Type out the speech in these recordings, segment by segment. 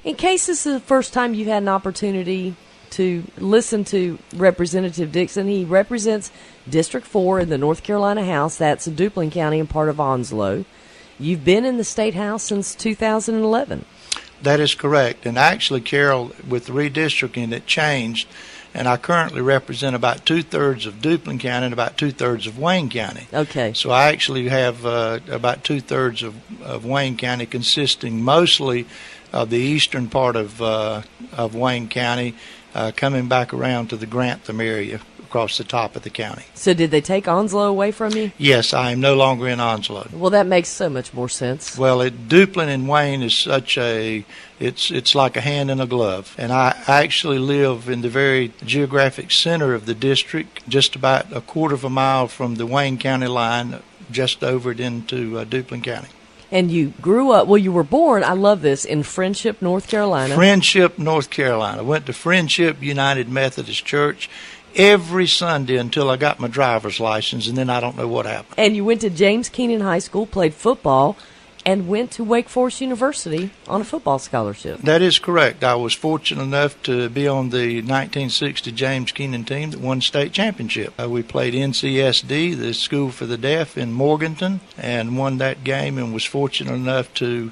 In case this is the first time you've had an opportunity to listen to Representative Dixon, he represents District 4 in the North Carolina House. That's in Duplin County and part of Onslow. You've been in the State House since 2011. That is correct. And actually, Carol, with the redistricting, it changed. And I currently represent about two-thirds of Duplin County and about two-thirds of Wayne County. Okay. So I actually have about two-thirds of Wayne County, consisting mostly of the eastern part of Wayne County, coming back around to the Grantham area across the top of the county. So did they take Onslow away from you? Yes, I am no longer in Onslow. Well, that makes so much more sense. Well, Duplin and Wayne is such it's like a hand in a glove. And I actually live in the very geographic center of the district, just about a quarter of a mile from the Wayne County line, just over it into Duplin County. And you grew up, well, you were born, I love this, in Friendship, North Carolina. Friendship, North Carolina. Went to Friendship United Methodist Church every Sunday until I got my driver's license, and then I don't know what happened. And you went to James Keenan High School, played football, and went to Wake Forest University on a football scholarship. That is correct. I was fortunate enough to be on the 1960 James Keenan team that won state championship. We played NCSD, the School for the Deaf, in Morganton, and won that game, and was fortunate enough to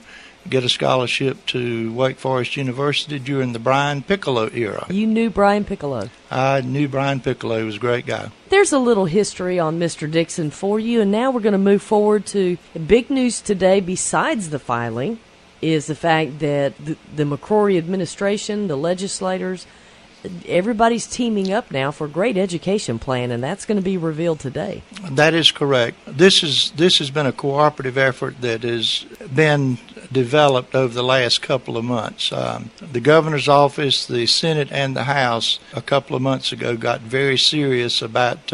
get a scholarship to Wake Forest University during the Brian Piccolo era. You knew Brian Piccolo? I knew Brian Piccolo. He was a great guy. There's a little history on Mr. Dixon for you, and now we're going to move forward to big news today besides the filing is the fact that the McCrory administration, the legislators, everybody's teaming up now for a great education plan, and that's going to be revealed today. That is correct. This has been a cooperative effort that has been developed over the last couple of months. The governor's office, the Senate, and the House a couple of months ago got very serious about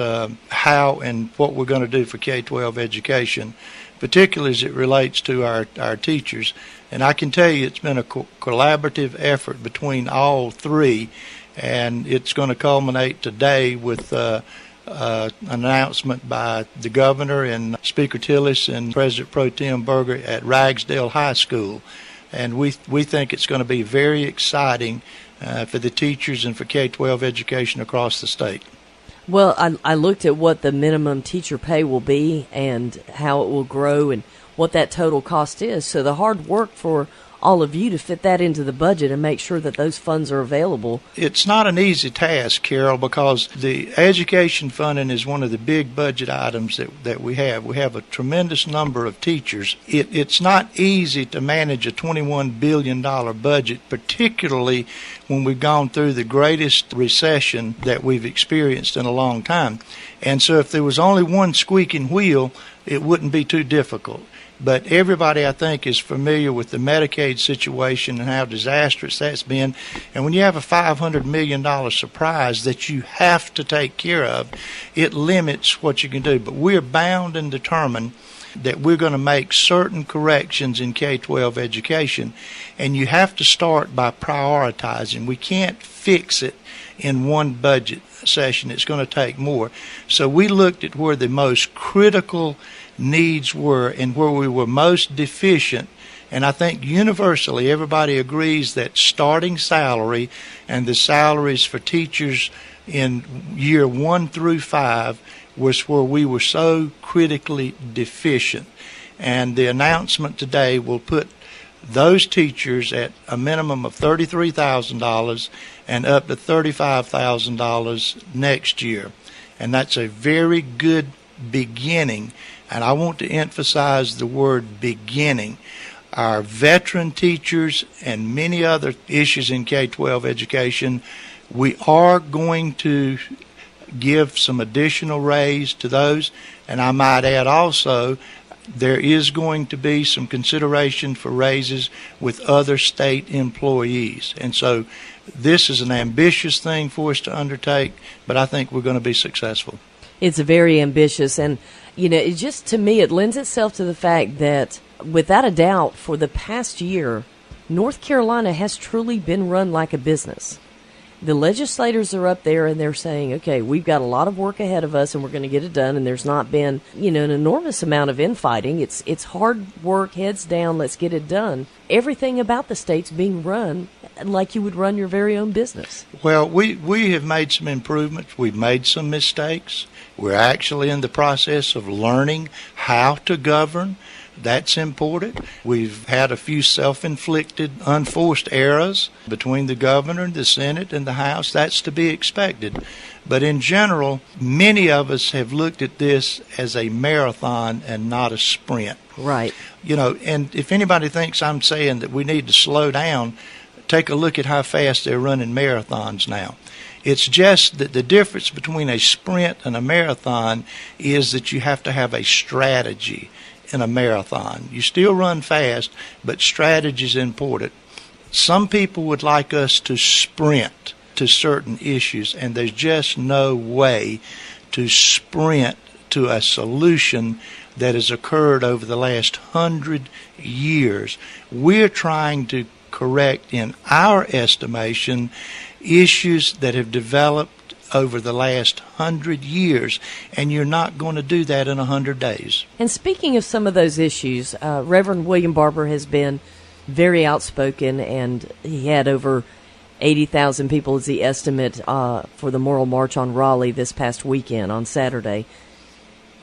how and what we're going to do for K-12 education, particularly as it relates to our teachers. And I can tell you it's been a collaborative effort between all three, and it's going to culminate today with an announcement by the governor and Speaker Tillis and President Pro Tem Berger at Ragsdale High School. And we think it's going to be very exciting for the teachers and for K-12 education across the state. Well, I looked at what the minimum teacher pay will be and how it will grow and what that total cost is. So the hard work for all of you to fit that into the budget and make sure that those funds are available. It's not an easy task, Carol, because the education funding is one of the big budget items that we have. We have a tremendous number of teachers. It's not easy to manage a $21 billion budget, particularly when we've gone through the greatest recession that we've experienced in a long time. And so if there was only one squeaking wheel, it wouldn't be too difficult. But everybody, I think, is familiar with the Medicaid situation and how disastrous that's been. And when you have a $500 million surprise that you have to take care of, it limits what you can do. But we're bound and determined that we're going to make certain corrections in K-12 education. And you have to start by prioritizing. We can't fix it in one budget session. It's going to take more. So we looked at where the most critical needs were and where we were most deficient, and I think universally everybody agrees that starting salary and the salaries for teachers in year 1 through 5 was where we were so critically deficient. And the announcement today will put those teachers at a minimum of $33,000 and up to $35,000 next year. And that's a very good beginning. And I want to emphasize the word beginning. Our veteran teachers and many other issues in K-12 education, we are going to give some additional raise to those. And I might add also, there is going to be some consideration for raises with other state employees. And so this is an ambitious thing for us to undertake, but I think we're going to be successful. It's very ambitious, and it just, to me, it lends itself to the fact that, without a doubt, for the past year, North Carolina has truly been run like a business. The legislators are up there and they're saying, okay, we've got a lot of work ahead of us and we're going to get it done. And there's not been, an enormous amount of infighting. It's hard work, heads down, let's get it done. Everything about the state's being run like you would run your very own business. Well, we have made some improvements. We've made some mistakes. We're actually in the process of learning how to govern. That's important. We've had a few self-inflicted, unforced errors between the governor, the Senate, and the House. That's to be expected. But in general, many of us have looked at this as a marathon and not a sprint. Right. And if anybody thinks I'm saying that we need to slow down, take a look at how fast they're running marathons now. It's just that the difference between a sprint and a marathon is that you have to have a strategy in a marathon. You still run fast, but strategy is important. Some people would like us to sprint to certain issues, and there's just no way to sprint to a solution that has occurred over the last 100 years. We're trying to correct, in our estimation, issues that have developed over the last 100 years, and you're not going to do that in 100 days. And speaking of some of those issues, Reverend William Barber has been very outspoken, and he had over 80,000 people is the estimate for the Moral March on Raleigh this past weekend on Saturday.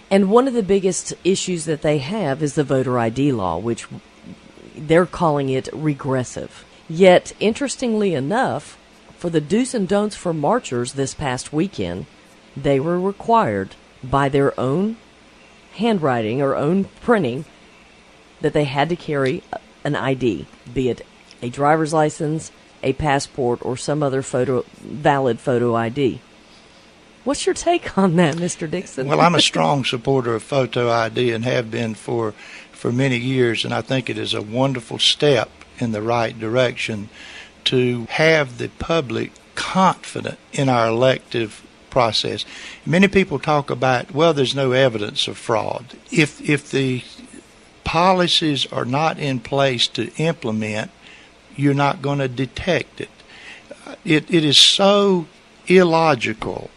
And one of the biggest issues that they have is the voter ID law, which they're calling it regressive. Yet, interestingly enough, for the do's and don'ts for marchers this past weekend, they were required by their own handwriting or own printing that they had to carry an ID, be it a driver's license, a passport, or some other valid photo ID. What's your take on that, Mr. Dixon? Well, I'm a strong supporter of photo ID and have been for many years, and I think it is a wonderful step in the right direction to have the public confident in our elective process. Many people talk about, well, there's no evidence of fraud. If the policies are not in place to implement, you're not going to detect it. It is so illogical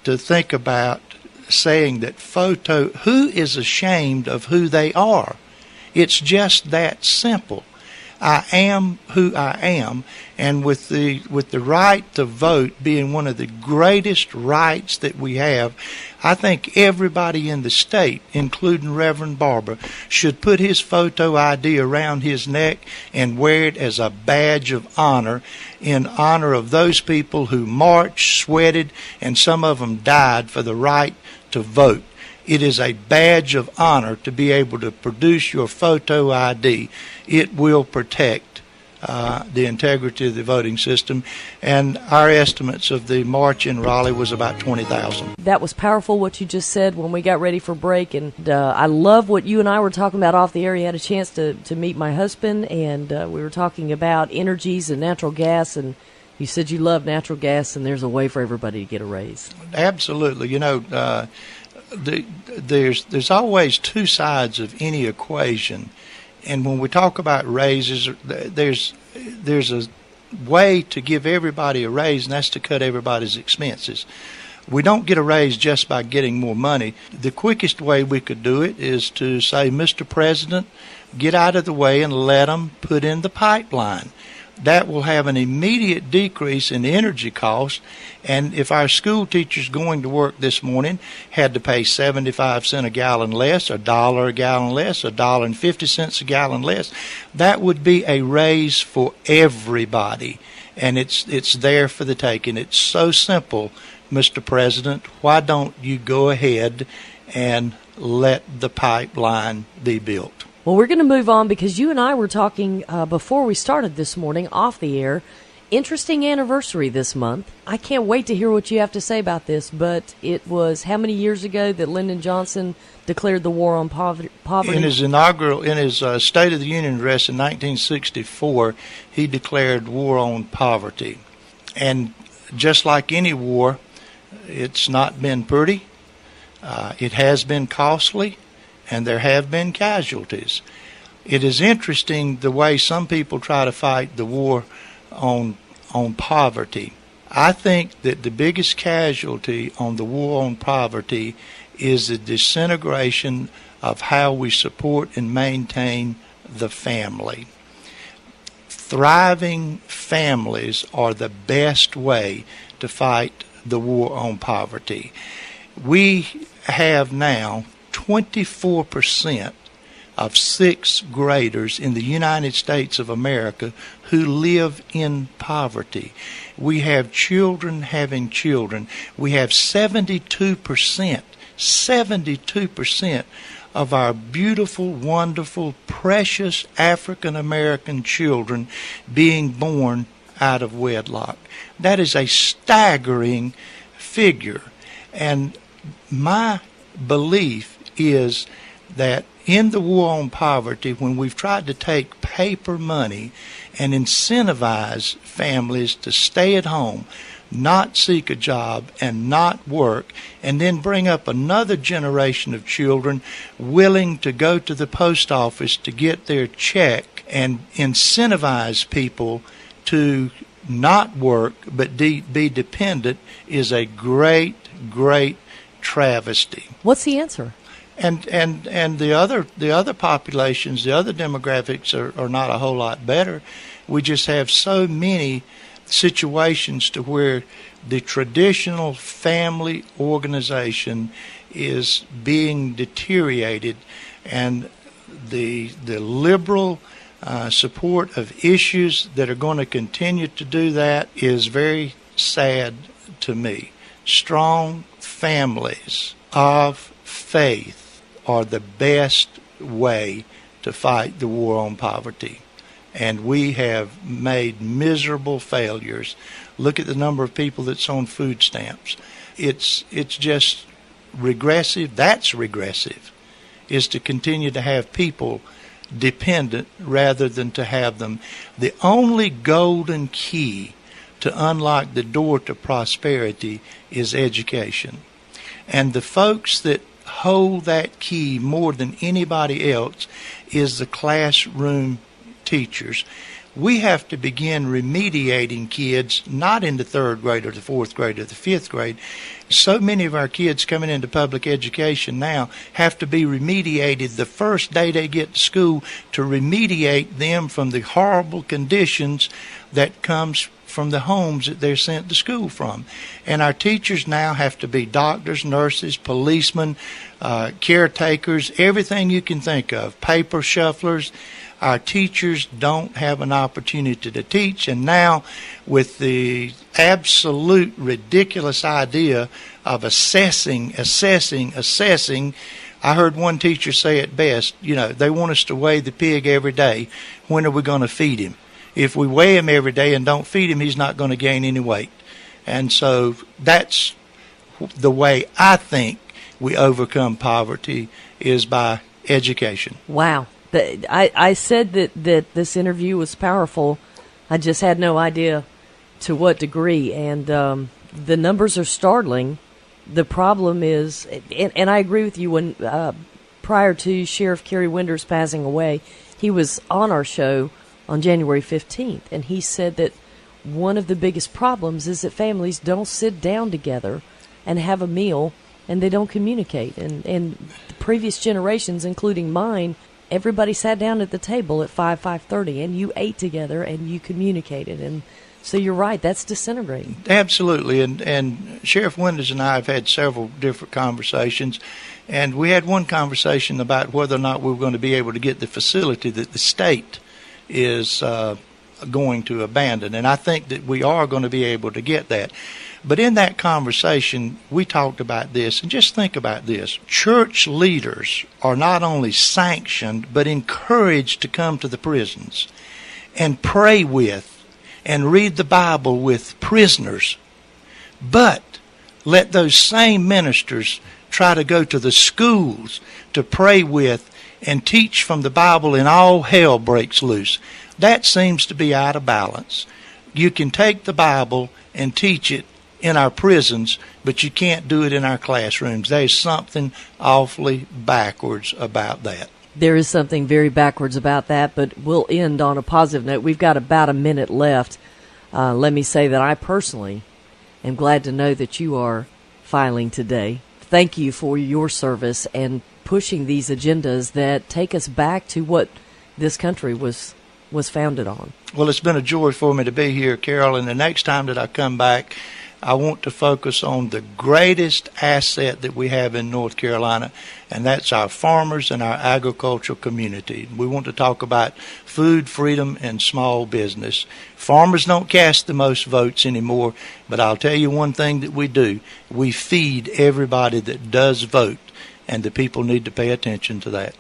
to think about saying that who is ashamed of who they are? It's just that simple. I am who I am, and with the right to vote being one of the greatest rights that we have, I think everybody in the state, including Reverend Barber, should put his photo ID around his neck and wear it as a badge of honor in honor of those people who marched, sweated, and some of them died for the right to vote. It is a badge of honor to be able to produce your photo ID. It will protect the integrity of the voting system. And our estimates of the march in Raleigh was about 20,000. That was powerful what you just said when we got ready for break. And I love what you and I were talking about off the air. You had a chance to meet my husband, and we were talking about energies and natural gas. And you said you love natural gas, and there's a way for everybody to get a raise. Absolutely. There's always two sides of any equation, and when we talk about raises, there's a way to give everybody a raise, and that's to cut everybody's expenses. We don't get a raise just by getting more money. The quickest way we could do it is to say, Mr. President, get out of the way and let them put in the pipeline. That will have an immediate decrease in energy costs. And if our school teachers going to work this morning had to pay 75 cents a gallon less, $1 a gallon less, $1.50 a gallon less, that would be a raise for everybody. And it's there for the taking. It's so simple, Mr. President. Why don't you go ahead and let the pipeline be built? Well, we're going to move on because you and I were talking before we started this morning off the air. Interesting anniversary this month. I can't wait to hear what you have to say about this, but it was how many years ago that Lyndon Johnson declared the war on poverty? In his State of the Union address in 1964, he declared war on poverty. And just like any war, it's not been pretty. It has been costly. And there have been casualties. It is interesting the way some people try to fight the war on poverty. I think that the biggest casualty on the war on poverty is the disintegration of how we support and maintain the family. Thriving families are the best way to fight the war on poverty. We have now 24% of sixth graders in the United States of America who live in poverty. We have children having children. We have 72% of our beautiful, wonderful, precious African American children being born out of wedlock. That is a staggering figure. And my belief is that in the war on poverty, when we've tried to take paper money and incentivize families to stay at home, not seek a job and not work, and then bring up another generation of children willing to go to the post office to get their check and incentivize people to not work but be dependent, is a great, great travesty. What's the answer? And the other populations, the other demographics are not a whole lot better. We just have so many situations to where the traditional family organization is being deteriorated, and the liberal support of issues that are going to continue to do that is very sad to me. Strong families of faith are the best way to fight the war on poverty. And we have made miserable failures. Look at the number of people that's on food stamps. It's just regressive. That's regressive, is to continue to have people dependent rather than to have them. The only golden key to unlock the door to prosperity is education. And the folks that hold that key more than anybody else is the classroom teachers. We have to begin remediating kids, not in the third grade or the fourth grade or the fifth grade. So many of our kids coming into public education now have to be remediated the first day they get to school, to remediate them from the horrible conditions that comes from the homes that they're sent to school from. And our teachers now have to be doctors, nurses, policemen, caretakers, everything you can think of, paper shufflers. Our teachers don't have an opportunity to teach, and now with the absolute ridiculous idea of assessing, I heard one teacher say it best, they want us to weigh the pig every day. When are we going to feed him? If we weigh him every day and don't feed him, he's not going to gain any weight. And so that's the way I think we overcome poverty, is by education. Wow. I said that this interview was powerful. I just had no idea to what degree. And the numbers are startling. The problem is, and I agree with you, when prior to Sheriff Kerry Winders passing away, he was on our show on January 15th, and he said that one of the biggest problems is that families don't sit down together and have a meal, and they don't communicate. And the previous generations, including mine, everybody sat down at the table at 5:30, and you ate together and you communicated. And so you're right, that's disintegrating. Absolutely. And Sheriff Winders and I have had several different conversations, and we had one conversation about whether or not we were going to be able to get the facility that the state is going to abandon. And I think that we are going to be able to get that. But in that conversation, we talked about this, and just think about this. Church leaders are not only sanctioned, but encouraged to come to the prisons and pray with and read the Bible with prisoners. But let those same ministers try to go to the schools to pray with and teach from the Bible, and all hell breaks loose. That seems to be out of balance. You can take the Bible and teach it in our prisons, but you can't do it in our classrooms. There's something awfully backwards about that. There is something very backwards about that, but we'll end on a positive note. We've got about a minute left. Let me say that I personally am glad to know that you are filing today. Thank you for your service and pushing these agendas that take us back to what this country was founded on. Well, it's been a joy for me to be here, Carol, and the next time that I come back, I want to focus on the greatest asset that we have in North Carolina, and that's our farmers and our agricultural community. We want to talk about food freedom and small business. Farmers don't cast the most votes anymore, but I'll tell you one thing that we do. We feed everybody that does vote, and the people need to pay attention to that.